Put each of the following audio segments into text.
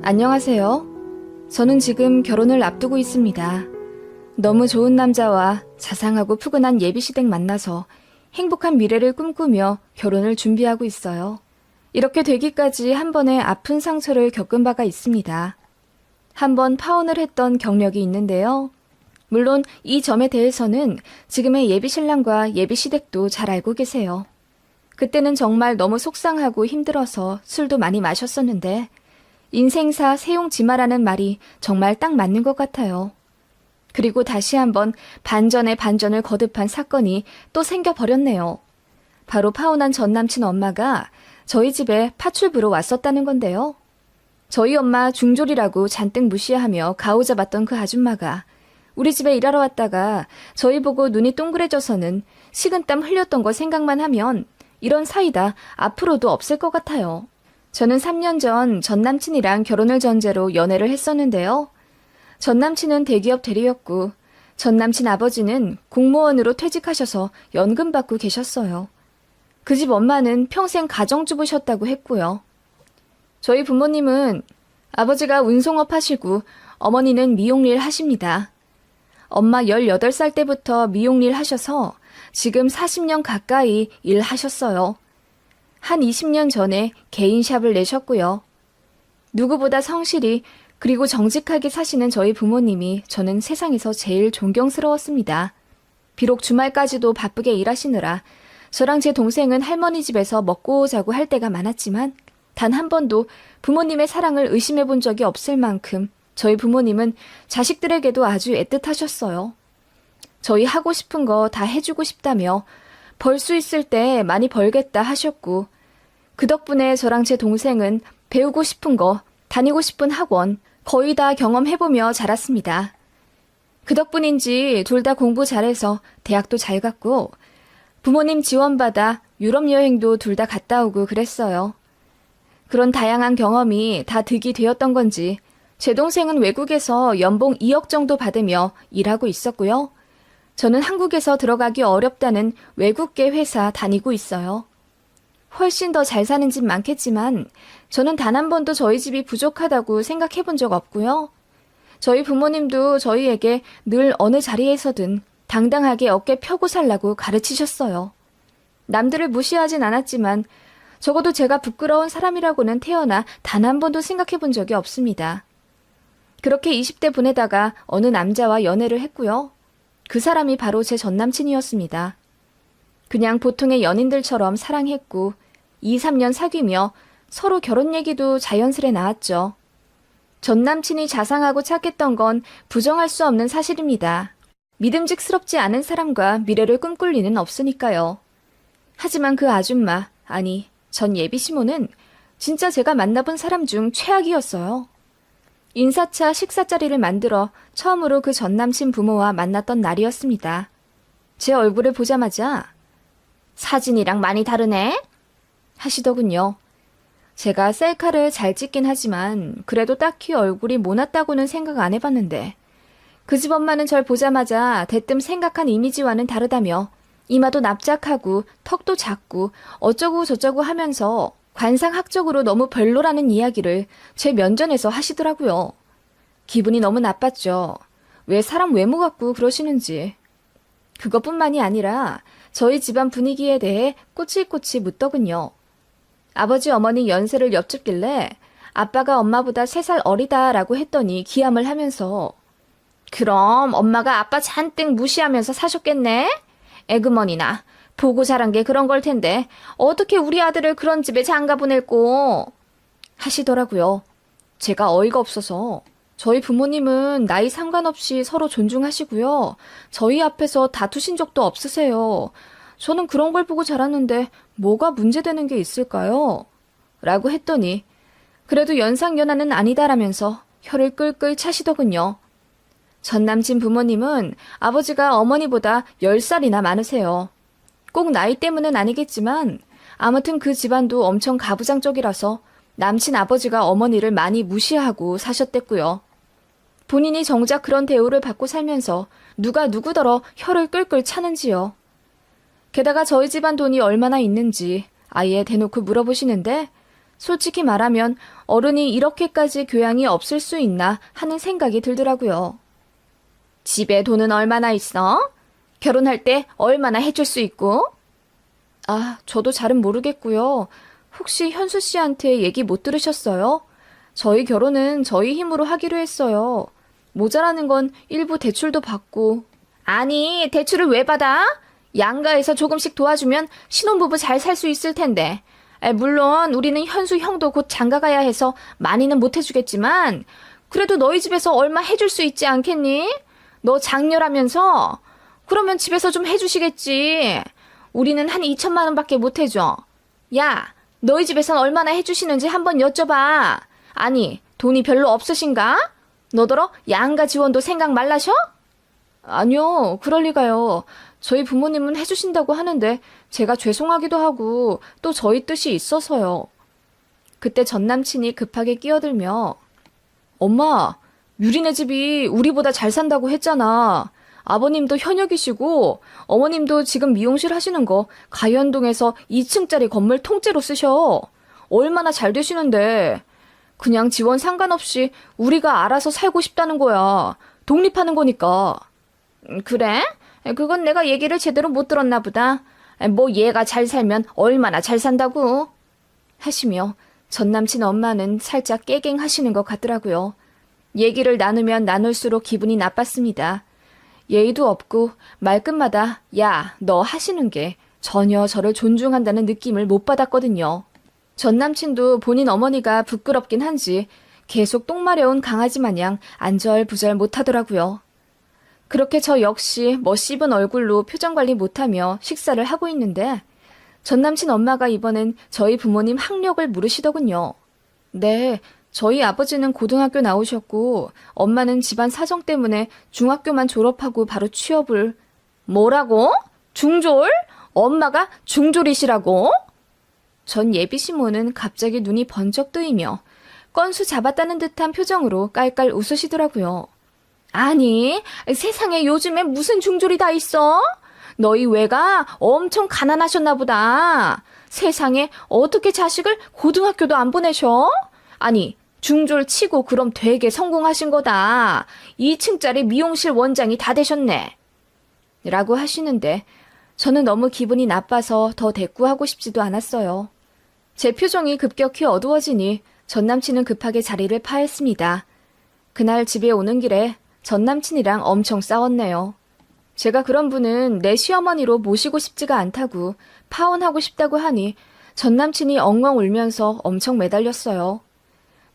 안녕하세요. 저는 지금 결혼을 앞두고 있습니다. 너무 좋은 남자와 자상하고 푸근한 예비시댁 만나서 행복한 미래를 꿈꾸며 결혼을 준비하고 있어요. 이렇게 되기까지 한 번의 아픈 상처를 겪은 바가 있습니다. 한 번 파혼을 했던 경력이 있는데요. 물론 이 점에 대해서는 지금의 예비신랑과 예비시댁도 잘 알고 계세요. 그때는 정말 너무 속상하고 힘들어서 술도 많이 마셨었는데 인생사 세용지마라는 말이 정말 딱 맞는 것 같아요. 그리고 다시 한번 반전에 반전을 거듭한 사건이 또 생겨버렸네요. 바로 파혼한 전남친 엄마가 저희 집에 파출부로 왔었다는 건데요. 저희 엄마 중졸이라고 잔뜩 무시하며 가오잡았던 그 아줌마가 우리 집에 일하러 왔다가 저희 보고 눈이 동그래져서는 식은땀 흘렸던 거 생각만 하면 이런 사이다 앞으로도 없을 것 같아요. 저는 3년 전 전남친이랑 결혼을 전제로 연애를 했었는데요. 전남친은 대기업 대리였고 전남친 아버지는 공무원으로 퇴직하셔서 연금 받고 계셨어요. 그 집 엄마는 평생 가정주부셨다고 했고요. 저희 부모님은 아버지가 운송업 하시고 어머니는 미용일 하십니다. 엄마 18살 때부터 미용일 하셔서 지금 40년 가까이 일하셨어요. 한 20년 전에 개인샵을 내셨고요. 누구보다 성실히 그리고 정직하게 사시는 저희 부모님이 저는 세상에서 제일 존경스러웠습니다. 비록 주말까지도 바쁘게 일하시느라 저랑 제 동생은 할머니 집에서 먹고 자고 할 때가 많았지만 단 한 번도 부모님의 사랑을 의심해 본 적이 없을 만큼 저희 부모님은 자식들에게도 아주 애틋하셨어요. 저희 하고 싶은 거 다 해주고 싶다며 벌 수 있을 때 많이 벌겠다 하셨고 그 덕분에 저랑 제 동생은 배우고 싶은 거, 다니고 싶은 학원 거의 다 경험해보며 자랐습니다. 그 덕분인지 둘 다 공부 잘해서 대학도 잘 갔고 부모님 지원받아 유럽 여행도 둘 다 갔다 오고 그랬어요. 그런 다양한 경험이 다 득이 되었던 건지 제 동생은 외국에서 연봉 2억 정도 받으며 일하고 있었고요. 저는 한국에서 들어가기 어렵다는 외국계 회사 다니고 있어요. 훨씬 더 잘 사는 집 많겠지만 저는 단 한 번도 저희 집이 부족하다고 생각해 본 적 없고요. 저희 부모님도 저희에게 늘 어느 자리에서든 당당하게 어깨 펴고 살라고 가르치셨어요. 남들을 무시하진 않았지만 적어도 제가 부끄러운 사람이라고는 태어나 단 한 번도 생각해 본 적이 없습니다. 그렇게 20대 보내다가 어느 남자와 연애를 했고요. 그 사람이 바로 제 전남친이었습니다. 그냥 보통의 연인들처럼 사랑했고 2, 3년 사귀며 서로 결혼 얘기도 자연스레 나왔죠. 전남친이 자상하고 착했던 건 부정할 수 없는 사실입니다. 믿음직스럽지 않은 사람과 미래를 꿈꿀 리는 없으니까요. 하지만 그 아줌마, 아니 전 예비시모는 진짜 제가 만나본 사람 중 최악이었어요. 인사차 식사 자리를 만들어 처음으로 그 전남친 부모와 만났던 날이었습니다. 제 얼굴을 보자마자 사진이랑 많이 다르네? 하시더군요. 제가 셀카를 잘 찍긴 하지만 그래도 딱히 얼굴이 모났다고는 생각 안 해봤는데 그 집 엄마는 절 보자마자 대뜸 생각한 이미지와는 다르다며 이마도 납작하고 턱도 작고 어쩌고 저쩌고 하면서 관상학적으로 너무 별로라는 이야기를 제 면전에서 하시더라고요. 기분이 너무 나빴죠. 왜 사람 외모 갖고 그러시는지. 그것뿐만이 아니라 저희 집안 분위기에 대해 꼬치꼬치 묻더군요. 아버지 어머니 연세를 여쭙길래 아빠가 엄마보다 3살 어리다라고 했더니 기함을 하면서 그럼 엄마가 아빠 잔뜩 무시하면서 사셨겠네? 에그머니나 보고 자란 게 그런 걸 텐데 어떻게 우리 아들을 그런 집에 장가 보낼꼬? 하시더라고요. 제가 어이가 없어서 저희 부모님은 나이 상관없이 서로 존중하시고요. 저희 앞에서 다투신 적도 없으세요. 저는 그런 걸 보고 자랐는데 뭐가 문제되는 게 있을까요? 라고 했더니 그래도 연상연하는 아니다라면서 혀를 끌끌 차시더군요. 전남친 부모님은 아버지가 어머니보다 10살이나 많으세요. 꼭 나이 때문은 아니겠지만 아무튼 그 집안도 엄청 가부장적이라서 남친 아버지가 어머니를 많이 무시하고 사셨댔고요. 본인이 정작 그런 대우를 받고 살면서 누가 누구더러 혀를 끌끌 차는지요. 게다가 저희 집안 돈이 얼마나 있는지 아예 대놓고 물어보시는데 솔직히 말하면 어른이 이렇게까지 교양이 없을 수 있나 하는 생각이 들더라고요. 집에 돈은 얼마나 있어? 결혼할 때 얼마나 해줄 수 있고? 아, 저도 잘은 모르겠고요. 혹시 현수 씨한테 얘기 못 들으셨어요? 저희 결혼은 저희 힘으로 하기로 했어요. 모자라는 건 일부 대출도 받고. 아니, 대출을 왜 받아? 양가에서 조금씩 도와주면 신혼부부 잘 살 수 있을 텐데. 물론 우리는 현수 형도 곧 장가 가야 해서 많이는 못 해주겠지만 그래도 너희 집에서 얼마 해줄 수 있지 않겠니? 너 장녀라면서? 그러면 집에서 좀 해주시겠지. 우리는 한 2천만 원밖에 못 해줘. 야, 너희 집에선 얼마나 해주시는지 한번 여쭤봐. 아니, 돈이 별로 없으신가? 너더러 양가 지원도 생각 말라셔? 아니요, 그럴 리가요. 저희 부모님은 해주신다고 하는데 제가 죄송하기도 하고 또 저희 뜻이 있어서요. 그때 전 남친이 급하게 끼어들며 엄마, 유리네 집이 우리보다 잘 산다고 했잖아. 아버님도 현역이시고 어머님도 지금 미용실 하시는 거 가현동에서 2층짜리 건물 통째로 쓰셔. 얼마나 잘 되시는데. 그냥 지원 상관없이 우리가 알아서 살고 싶다는 거야. 독립하는 거니까. 그래? 그건 내가 얘기를 제대로 못 들었나 보다. 뭐 얘가 잘 살면 얼마나 잘 산다고. 하시며 전 남친 엄마는 살짝 깨갱하시는 것 같더라고요. 얘기를 나누면 나눌수록 기분이 나빴습니다. 예의도 없고 말끝마다 야, 너 하시는 게 전혀 저를 존중한다는 느낌을 못 받았거든요. 전 남친도 본인 어머니가 부끄럽긴 한지 계속 똥 마려운 강아지 마냥 안절부절 못하더라고요. 그렇게 저 역시 씹은 얼굴로 표정 관리 못하며 식사를 하고 있는데 전 남친 엄마가 이번엔 저희 부모님 학력을 물으시더군요. 네, 저희 아버지는 고등학교 나오셨고 엄마는 집안 사정 때문에 중학교만 졸업하고 바로 취업을. 뭐라고? 중졸? 엄마가 중졸이시라고? 전 예비 시모는 갑자기 눈이 번쩍 뜨이며 건수 잡았다는 듯한 표정으로 깔깔 웃으시더라고요. 아니, 세상에 요즘에 무슨 중졸이 다 있어? 너희 외가 엄청 가난하셨나 보다. 세상에 어떻게 자식을 고등학교도 안 보내셔? 아니, 중졸 치고 그럼 되게 성공하신 거다. 2층짜리 미용실 원장이 다 되셨네. 라고 하시는데 저는 너무 기분이 나빠서 더 대꾸하고 싶지도 않았어요. 제 표정이 급격히 어두워지니 전 남친은 급하게 자리를 파했습니다. 그날 집에 오는 길에 전 남친이랑 엄청 싸웠네요. 제가 그런 분은 내 시어머니로 모시고 싶지가 않다고 파혼하고 싶다고 하니 전 남친이 엉엉 울면서 엄청 매달렸어요.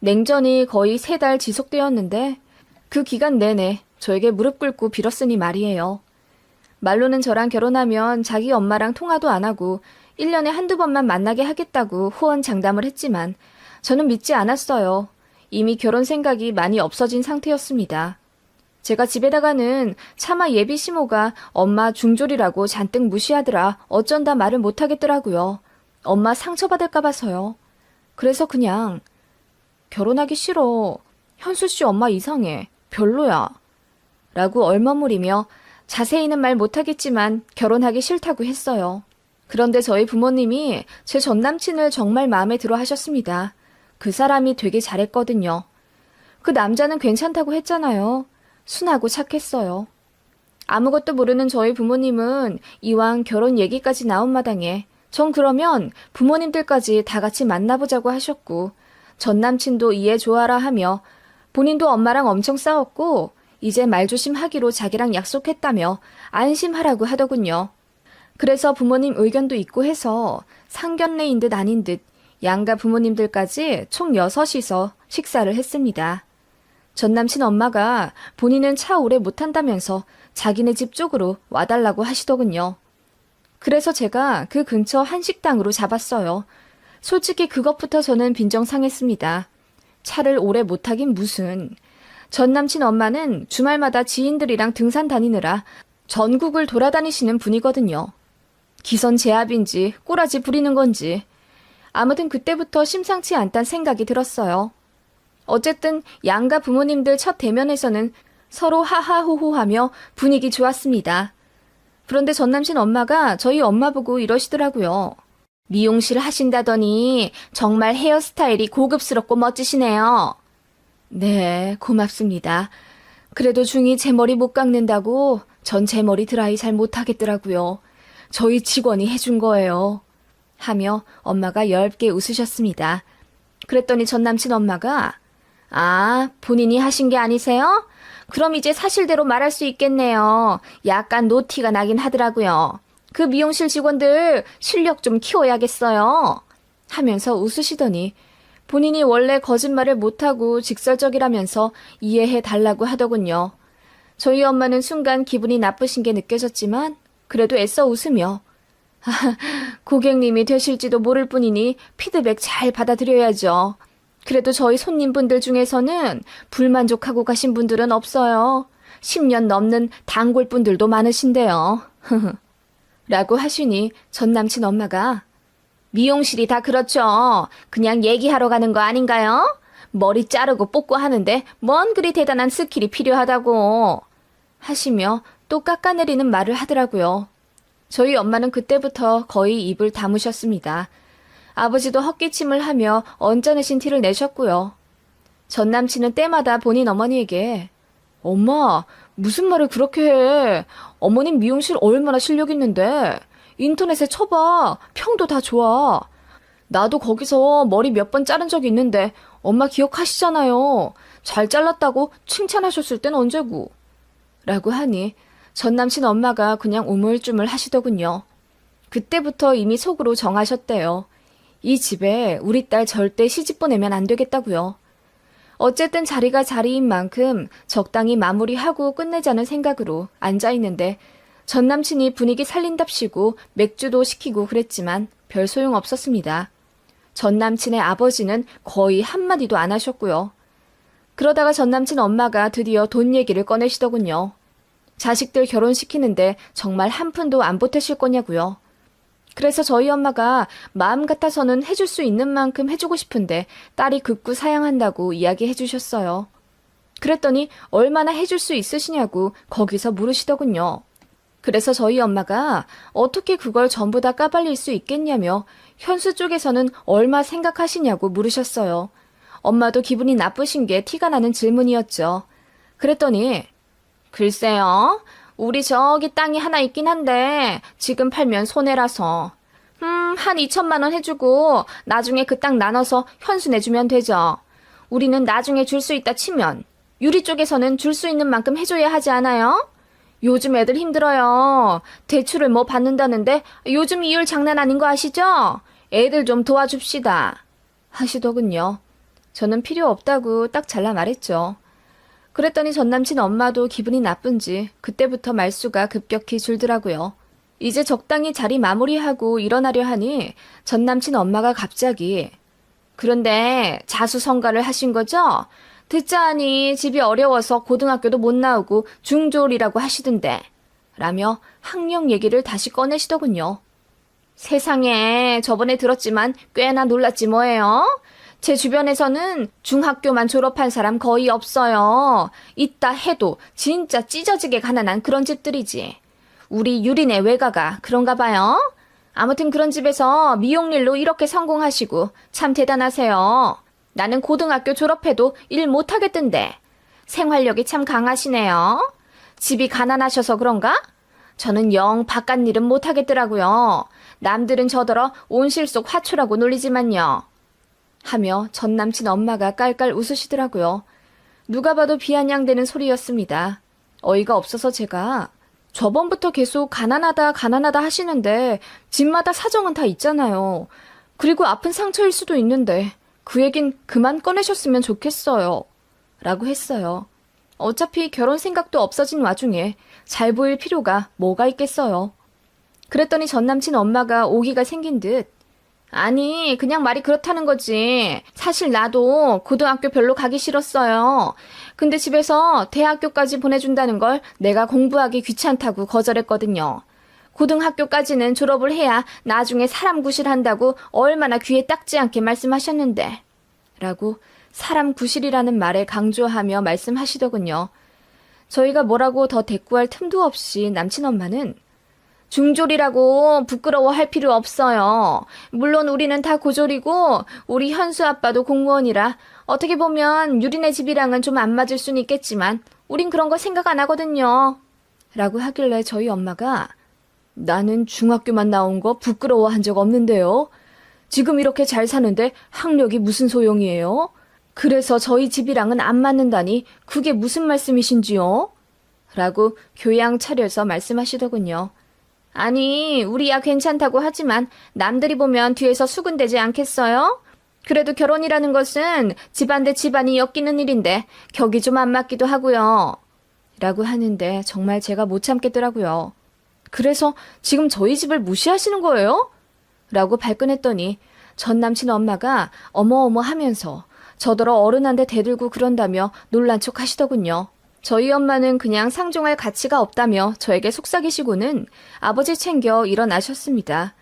냉전이 거의 3달 지속되었는데 그 기간 내내 저에게 무릎 꿇고 빌었으니 말이에요. 말로는 저랑 결혼하면 자기 엄마랑 통화도 안 하고 1년에 한두 번만 만나게 하겠다고 호언장담을 했지만 저는 믿지 않았어요. 이미 결혼 생각이 많이 없어진 상태였습니다. 제가 집에다가는 차마 예비 시모가 엄마 중졸이라고 잔뜩 무시하더라 어쩐다 말을 못하겠더라고요. 엄마 상처받을까 봐서요. 그래서 그냥 결혼하기 싫어. 현수 씨 엄마 이상해. 별로야. 라고 얼머무리며 자세히는 말 못하겠지만 결혼하기 싫다고 했어요. 그런데 저희 부모님이 제 전남친을 정말 마음에 들어 하셨습니다. 그 사람이 되게 잘했거든요. 그 남자는 괜찮다고 했잖아요. 순하고 착했어요. 아무것도 모르는 저희 부모님은 이왕 결혼 얘기까지 나온 마당에 전 그러면 부모님들까지 다 같이 만나보자고 하셨고 전남친도 이해 좋아라 하며 본인도 엄마랑 엄청 싸웠고 이제 말조심하기로 자기랑 약속했다며 안심하라고 하더군요. 그래서 부모님 의견도 있고 해서 상견례인 듯 아닌 듯 양가 부모님들까지 총 6이서 식사를 했습니다. 전남친 엄마가 본인은 차 오래 못 탄다면서 자기네 집 쪽으로 와달라고 하시더군요. 그래서 제가 그 근처 한식당으로 잡았어요. 솔직히 그것부터 저는 빈정상했습니다. 차를 오래 못 타긴 무슨. 전남친 엄마는 주말마다 지인들이랑 등산 다니느라 전국을 돌아다니시는 분이거든요. 기선제압인지 꼬라지 부리는 건지. 아무튼 그때부터 심상치 않단 생각이 들었어요. 어쨌든 양가 부모님들 첫 대면에서는 서로 하하호호하며 분위기 좋았습니다. 그런데 전남친 엄마가 저희 엄마 보고 이러시더라고요. 미용실 하신다더니 정말 헤어스타일이 고급스럽고 멋지시네요. 네, 고맙습니다. 그래도 중이 제 머리 못 깎는다고 전 제 머리 드라이 잘 못하겠더라고요. 저희 직원이 해준 거예요. 하며 엄마가 엷게 웃으셨습니다. 그랬더니 전 남친 엄마가 아, 본인이 하신 게 아니세요? 그럼 이제 사실대로 말할 수 있겠네요. 약간 노티가 나긴 하더라고요. 그 미용실 직원들 실력 좀 키워야겠어요. 하면서 웃으시더니 본인이 원래 거짓말을 못하고 직설적이라면서 이해해 달라고 하더군요. 저희 엄마는 순간 기분이 나쁘신 게 느껴졌지만 그래도 애써 웃으며 고객님이 되실지도 모를 뿐이니 피드백 잘 받아들여야죠. 그래도 저희 손님분들 중에서는 불만족하고 가신 분들은 없어요. 10년 넘는 단골분들도 많으신데요. 라고 하시니 전 남친 엄마가 미용실이 다 그렇죠. 그냥 얘기하러 가는 거 아닌가요? 머리 자르고 뽑고 하는데 뭔 그리 대단한 스킬이 필요하다고 하시며 또 깎아내리는 말을 하더라고요. 저희 엄마는 그때부터 거의 입을 다무셨습니다. 아버지도 헛기침을 하며 언짢으신 티를 내셨고요. 전 남친은 때마다 본인 어머니에게 엄마, 무슨 말을 그렇게 해? 어머님 미용실 얼마나 실력 있는데? 인터넷에 쳐봐. 평도 다 좋아. 나도 거기서 머리 몇 번 자른 적 있는데 엄마 기억하시잖아요. 잘 잘랐다고 칭찬하셨을 땐 언제고. 라고 하니 전 남친 엄마가 그냥 우물쭈물 하시더군요. 그때부터 이미 속으로 정하셨대요. 이 집에 우리 딸 절대 시집 보내면 안 되겠다고요. 어쨌든 자리가 자리인 만큼 적당히 마무리하고 끝내자는 생각으로 앉아있는데 전 남친이 분위기 살린답시고 맥주도 시키고 그랬지만 별 소용 없었습니다. 전 남친의 아버지는 거의 한마디도 안 하셨고요. 그러다가 전 남친 엄마가 드디어 돈 얘기를 꺼내시더군요. 자식들 결혼시키는데 정말 한 푼도 안 보태실 거냐고요. 그래서 저희 엄마가 마음 같아서는 해줄 수 있는 만큼 해주고 싶은데 딸이 극구 사양한다고 이야기해 주셨어요. 그랬더니 얼마나 해줄 수 있으시냐고 거기서 물으시더군요. 그래서 저희 엄마가 어떻게 그걸 전부 다 까발릴 수 있겠냐며 현수 쪽에서는 얼마 생각하시냐고 물으셨어요. 엄마도 기분이 나쁘신 게 티가 나는 질문이었죠. 그랬더니 글쎄요. 우리 저기 땅이 하나 있긴 한데 지금 팔면 손해라서 한 2천만 원 해주고 나중에 그 땅 나눠서 현수 내주면 되죠. 우리는 나중에 줄 수 있다 치면 유리 쪽에서는 줄 수 있는 만큼 해줘야 하지 않아요? 요즘 애들 힘들어요. 대출을 뭐 받는다는데 요즘 이율 장난 아닌 거 아시죠? 애들 좀 도와줍시다. 하시더군요. 저는 필요 없다고 딱 잘라 말했죠. 그랬더니 전 남친 엄마도 기분이 나쁜지 그때부터 말수가 급격히 줄더라고요. 이제 적당히 자리 마무리하고 일어나려 하니 전 남친 엄마가 갑자기 그런데 자수성가를 하신 거죠? 듣자 하니 집이 어려워서 고등학교도 못 나오고 중졸이라고 하시던데 라며 학력 얘기를 다시 꺼내시더군요. 세상에 저번에 들었지만 꽤나 놀랐지 뭐예요? 제 주변에서는 중학교만 졸업한 사람 거의 없어요. 있다 해도 진짜 찢어지게 가난한 그런 집들이지. 우리 유리네 외가가 그런가 봐요. 아무튼 그런 집에서 미용일로 이렇게 성공하시고 참 대단하세요. 나는 고등학교 졸업해도 일 못하겠던데. 생활력이 참 강하시네요. 집이 가난하셔서 그런가? 저는 영 바깥 일은 못하겠더라고요. 남들은 저더러 온실속 화초라고 놀리지만요. 하며 전 남친 엄마가 깔깔 웃으시더라고요. 누가 봐도 비아냥대는 소리였습니다. 어이가 없어서 제가 저번부터 계속 가난하다 가난하다 하시는데 집마다 사정은 다 있잖아요. 그리고 아픈 상처일 수도 있는데 그 얘긴 그만 꺼내셨으면 좋겠어요. 라고 했어요. 어차피 결혼 생각도 없어진 와중에 잘 보일 필요가 뭐가 있겠어요. 그랬더니 전 남친 엄마가 오기가 생긴 듯 아니, 그냥 말이 그렇다는 거지. 사실 나도 고등학교 별로 가기 싫었어요. 근데 집에서 대학교까지 보내준다는 걸 내가 공부하기 귀찮다고 거절했거든요. 고등학교까지는 졸업을 해야 나중에 사람 구실한다고 얼마나 귀에 딱지 않게 말씀하셨는데. 라고 사람 구실이라는 말에 강조하며 말씀하시더군요. 저희가 뭐라고 더 대꾸할 틈도 없이 남친 엄마는 중졸이라고 부끄러워할 필요 없어요. 물론 우리는 다 고졸이고 우리 현수 아빠도 공무원이라 어떻게 보면 유리네 집이랑은 좀 안 맞을 수는 있겠지만 우린 그런 거 생각 안 하거든요. 라고 하길래 저희 엄마가 나는 중학교만 나온 거 부끄러워한 적 없는데요. 지금 이렇게 잘 사는데 학력이 무슨 소용이에요? 그래서 저희 집이랑은 안 맞는다니 그게 무슨 말씀이신지요? 라고 교양 차려서 말씀하시더군요. 아니, 우리야 괜찮다고 하지만 남들이 보면 뒤에서 수군대지 않겠어요? 그래도 결혼이라는 것은 집안 대 집안이 엮이는 일인데 격이 좀 안 맞기도 하고요. 라고 하는데 정말 제가 못 참겠더라고요. 그래서 지금 저희 집을 무시하시는 거예요? 라고 발끈했더니 전 남친 엄마가 어머어머 하면서 저더러 어른한테 대들고 그런다며 놀란 척 하시더군요. 저희 엄마는 그냥 상종할 가치가 없다며 저에게 속삭이시고는 아버지 챙겨 일어나셨습니다.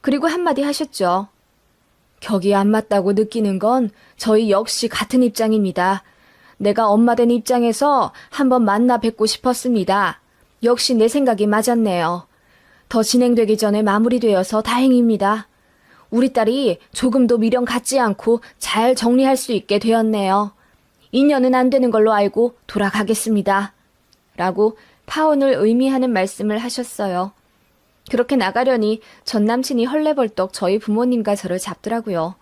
그리고 한마디 하셨죠. 격이 안 맞다고 느끼는 건 저희 역시 같은 입장입니다. 내가 엄마 된 입장에서 한번 만나 뵙고 싶었습니다. 역시 내 생각이 맞았네요. 더 진행되기 전에 마무리되어서 다행입니다. 우리 딸이 조금도 미련 갖지 않고 잘 정리할 수 있게 되었네요. 인연은 안 되는 걸로 알고 돌아가겠습니다. 라고 파혼을 의미하는 말씀을 하셨어요. 그렇게 나가려니 전 남친이 헐레벌떡 저희 부모님과 저를 잡더라고요.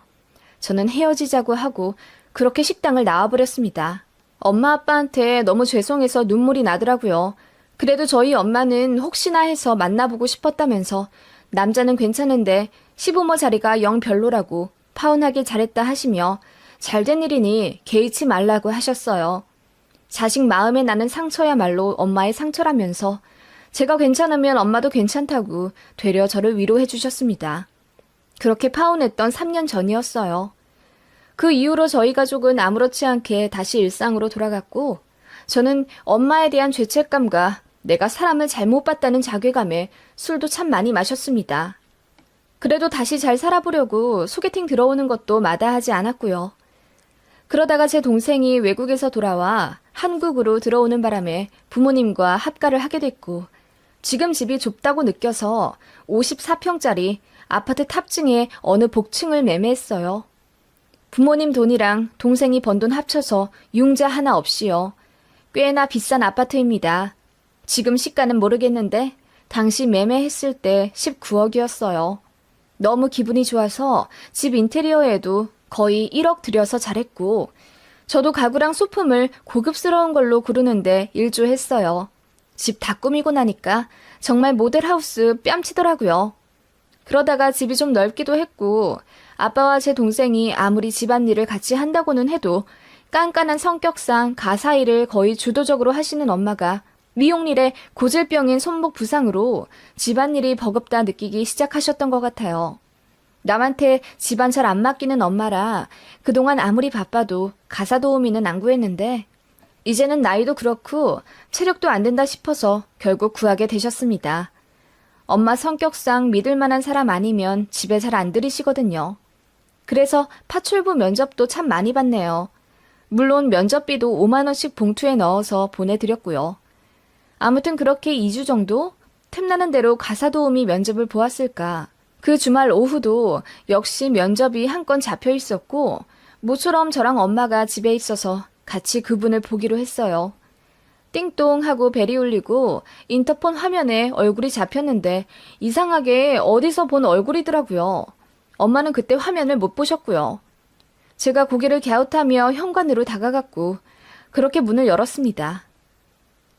저는 헤어지자고 하고 그렇게 식당을 나와버렸습니다. 엄마 아빠한테 너무 죄송해서 눈물이 나더라고요. 그래도 저희 엄마는 혹시나 해서 만나보고 싶었다면서 남자는 괜찮은데 시부모 자리가 영 별로라고 파혼하길 잘했다 하시며 잘된 일이니 개의치 말라고 하셨어요. 자식 마음에 나는 상처야말로 엄마의 상처라면서 제가 괜찮으면 엄마도 괜찮다고 되려 저를 위로해 주셨습니다. 그렇게 파혼했던 3년 전이었어요. 그 이후로 저희 가족은 아무렇지 않게 다시 일상으로 돌아갔고 저는 엄마에 대한 죄책감과 내가 사람을 잘못 봤다는 자괴감에 술도 참 많이 마셨습니다. 그래도 다시 잘 살아보려고 소개팅 들어오는 것도 마다하지 않았고요. 그러다가 제 동생이 외국에서 돌아와 한국으로 들어오는 바람에 부모님과 합가를 하게 됐고 지금 집이 좁다고 느껴서 54평짜리 아파트 탑층에 어느 복층을 매매했어요. 부모님 돈이랑 동생이 번 돈 합쳐서 융자 하나 없이요. 꽤나 비싼 아파트입니다. 지금 시가는 모르겠는데 당시 매매했을 때 19억이었어요. 너무 기분이 좋아서 집 인테리어에도 거의 1억 들여서 잘했고 저도 가구랑 소품을 고급스러운 걸로 고르는데 일조했어요. 집 다 꾸미고 나니까 정말 모델하우스 뺨치더라고요. 그러다가 집이 좀 넓기도 했고 아빠와 제 동생이 아무리 집안일을 같이 한다고는 해도 깐깐한 성격상 가사일을 거의 주도적으로 하시는 엄마가 미용일에 고질병인 손목 부상으로 집안일이 버겁다 느끼기 시작하셨던 것 같아요. 남한테 집안 잘 안 맡기는 엄마라 그동안 아무리 바빠도 가사 도우미는 안 구했는데 이제는 나이도 그렇고 체력도 안 된다 싶어서 결국 구하게 되셨습니다. 엄마 성격상 믿을 만한 사람 아니면 집에 잘 안 들이시거든요. 그래서 파출부 면접도 참 많이 봤네요. 물론 면접비도 5만 원씩 봉투에 넣어서 보내드렸고요. 아무튼 그렇게 2주 정도 틈나는 대로 가사 도우미 면접을 보았을까. 그 주말 오후도 역시 면접이 한 건 잡혀 있었고 모처럼 저랑 엄마가 집에 있어서 같이 그분을 보기로 했어요. 띵동 하고 벨이 울리고 인터폰 화면에 얼굴이 잡혔는데 이상하게 어디서 본 얼굴이더라고요. 엄마는 그때 화면을 못 보셨고요. 제가 고개를 갸웃하며 현관으로 다가갔고 그렇게 문을 열었습니다.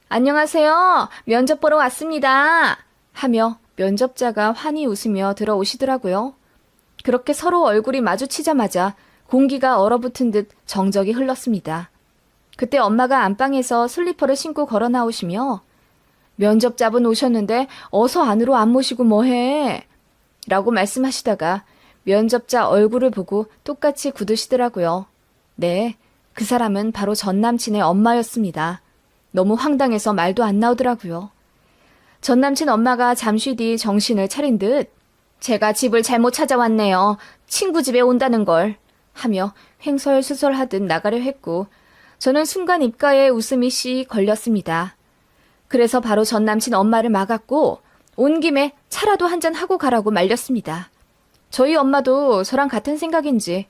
안녕하세요. 면접 보러 왔습니다. 하며 면접자가 환히 웃으며 들어오시더라고요. 그렇게 서로 얼굴이 마주치자마자 공기가 얼어붙은 듯 정적이 흘렀습니다. 그때 엄마가 안방에서 슬리퍼를 신고 걸어 나오시며 면접자분 오셨는데 어서 안으로 안 모시고 뭐해? 라고 말씀하시다가 면접자 얼굴을 보고 똑같이 굳으시더라고요. 네, 그 사람은 바로 전 남친의 엄마였습니다. 너무 황당해서 말도 안 나오더라고요. 전 남친 엄마가 잠시 뒤 정신을 차린 듯 제가 집을 잘못 찾아왔네요. 친구 집에 온다는 걸 하며 횡설수설하듯 나가려 했고 저는 순간 입가에 웃음이 씨 걸렸습니다. 그래서 바로 전 남친 엄마를 막았고 온 김에 차라도 한잔 하고 가라고 말렸습니다. 저희 엄마도 저랑 같은 생각인지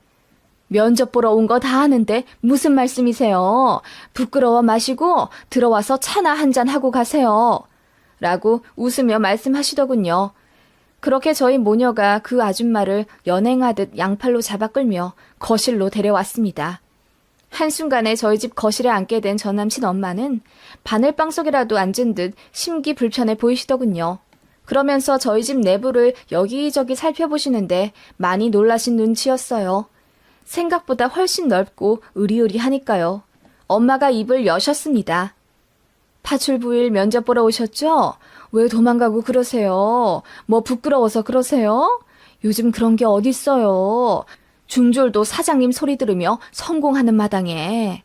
면접 보러 온 거 다 아는데 무슨 말씀이세요? 부끄러워 마시고 들어와서 차나 한잔 하고 가세요. 라고 웃으며 말씀하시더군요. 그렇게 저희 모녀가 그 아줌마를 연행하듯 양팔로 잡아 끌며 거실로 데려왔습니다. 한순간에 저희 집 거실에 앉게 된 전 남친 엄마는 바늘방석이라도 앉은 듯 심기불편해 보이시더군요. 그러면서 저희 집 내부를 여기저기 살펴보시는데 많이 놀라신 눈치였어요. 생각보다 훨씬 넓고 으리으리하니까요. 엄마가 입을 여셨습니다. 파출부일 면접 보러 오셨죠? 왜 도망가고 그러세요? 뭐 부끄러워서 그러세요? 요즘 그런 게 어딨어요. 중졸도 사장님 소리 들으며 성공하는 마당에.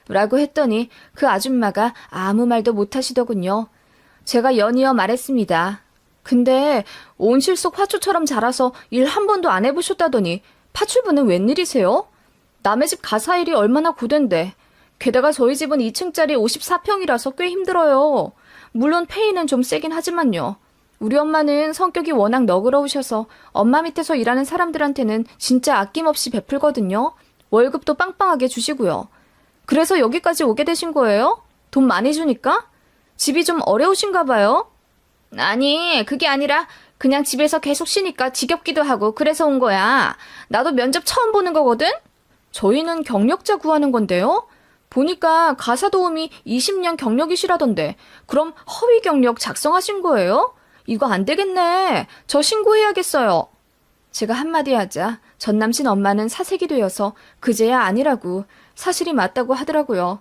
라고 했더니 그 아줌마가 아무 말도 못하시더군요. 제가 연이어 말했습니다. 근데 온실 속 화초처럼 자라서 일 한 번도 안 해보셨다더니 파출부는 웬일이세요? 남의 집 가사일이 얼마나 고된데. 게다가 저희 집은 2층짜리 54평이라서 꽤 힘들어요. 물론 페이는 좀 세긴 하지만요. 우리 엄마는 성격이 워낙 너그러우셔서 엄마 밑에서 일하는 사람들한테는 진짜 아낌없이 베풀거든요. 월급도 빵빵하게 주시고요. 그래서 여기까지 오게 되신 거예요? 돈 많이 주니까? 집이 좀 어려우신가 봐요? 아니, 그게 아니라 그냥 집에서 계속 쉬니까 지겹기도 하고 그래서 온 거야. 나도 면접 처음 보는 거거든? 저희는 경력자 구하는 건데요. 보니까 가사 도우미 20년 경력이시라던데 그럼 허위 경력 작성하신 거예요? 이거 안 되겠네. 저 신고해야겠어요. 제가 한마디 하자 전 남친 엄마는 사색이 되어서 그제야 아니라고 사실이 맞다고 하더라고요.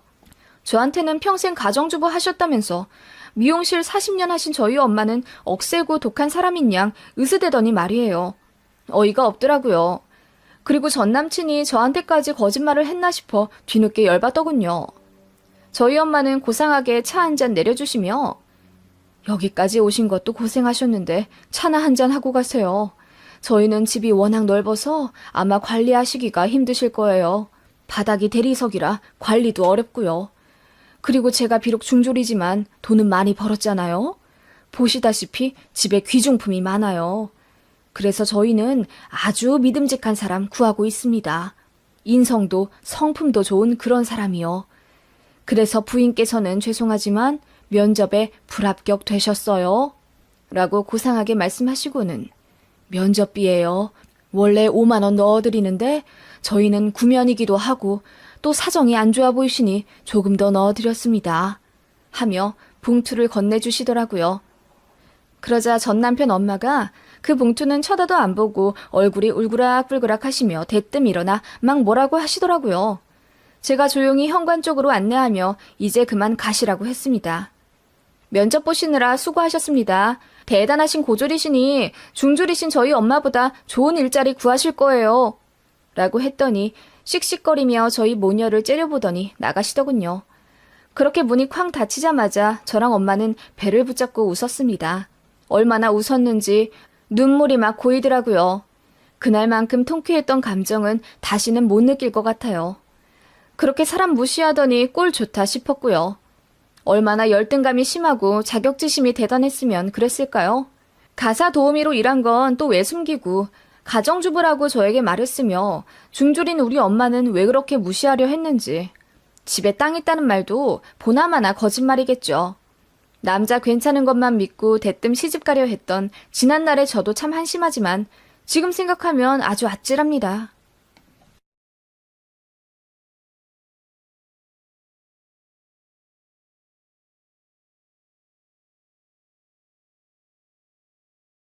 저한테는 평생 가정주부 하셨다면서 미용실 40년 하신 저희 엄마는 억세고 독한 사람인 양 으스대더니 말이에요. 어이가 없더라고요. 그리고 전 남친이 저한테까지 거짓말을 했나 싶어 뒤늦게 열받더군요. 저희 엄마는 고상하게 차 한 잔 내려주시며 여기까지 오신 것도 고생하셨는데 차나 한 잔 하고 가세요. 저희는 집이 워낙 넓어서 아마 관리하시기가 힘드실 거예요. 바닥이 대리석이라 관리도 어렵고요. 그리고 제가 비록 중졸이지만 돈은 많이 벌었잖아요. 보시다시피 집에 귀중품이 많아요. 그래서 저희는 아주 믿음직한 사람 구하고 있습니다. 인성도 성품도 좋은 그런 사람이요. 그래서 부인께서는 죄송하지만 면접에 불합격 되셨어요. 라고 고상하게 말씀하시고는 면접비예요. 원래 5만 원 넣어드리는데 저희는 구면이기도 하고 또 사정이 안 좋아 보이시니 조금 더 넣어드렸습니다. 하며 봉투를 건네주시더라고요. 그러자 전 남편 엄마가 그 봉투는 쳐다도 안 보고 얼굴이 울그락불그락 하시며 대뜸 일어나 막 뭐라고 하시더라고요. 제가 조용히 현관 쪽으로 안내하며 이제 그만 가시라고 했습니다. 면접 보시느라 수고하셨습니다. 대단하신 고졸이시니 중졸이신 저희 엄마보다 좋은 일자리 구하실 거예요. 라고 했더니 씩씩거리며 저희 모녀를 째려보더니 나가시더군요. 그렇게 문이 쾅 닫히자마자 저랑 엄마는 배를 붙잡고 웃었습니다. 얼마나 웃었는지 눈물이 막 고이더라고요. 그날만큼 통쾌했던 감정은 다시는 못 느낄 것 같아요. 그렇게 사람 무시하더니 꼴 좋다 싶었고요. 얼마나 열등감이 심하고 자격지심이 대단했으면 그랬을까요? 가사 도우미로 일한 건 또 왜 숨기고 가정주부라고 저에게 말했으며 중졸인 우리 엄마는 왜 그렇게 무시하려 했는지. 집에 땅 있다는 말도 보나마나 거짓말이겠죠. 남자 괜찮은 것만 믿고 대뜸 시집가려 했던 지난날의 저도 참 한심하지만 지금 생각하면 아주 아찔합니다.